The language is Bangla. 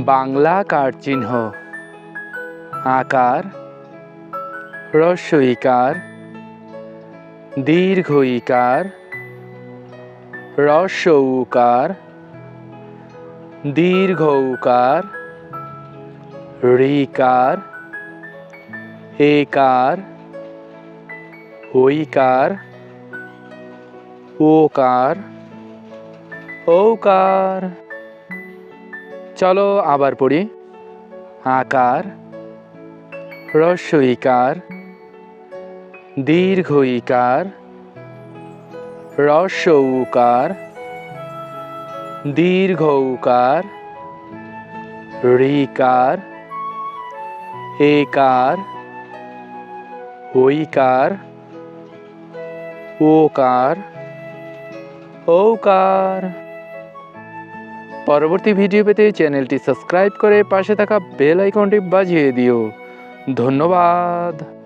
বাংলা কার চিহ্ন আকার, হ্রস্ব ইকার, দীর্ঘ ইকার, হ্রস্ব উকার, দীর্ঘ উকার, ঋকার, একার, ঐকার, ওকার, ঔকার। চলো আবার পড়ি। আকার, হ্রস্ব ইকার, দীর্ঘ ইকার, হ্রস্ব উকার, দীর্ঘ উকার, ঋকার, একার, ঐকার, ওকার, ঔকার। পরবর্তী ভিডিও পেতে চ্যানেলটি সাবস্ক্রাইব করে পাশে থাকা বেল আইকনটি বাজিয়ে দিও। ধন্যবাদ।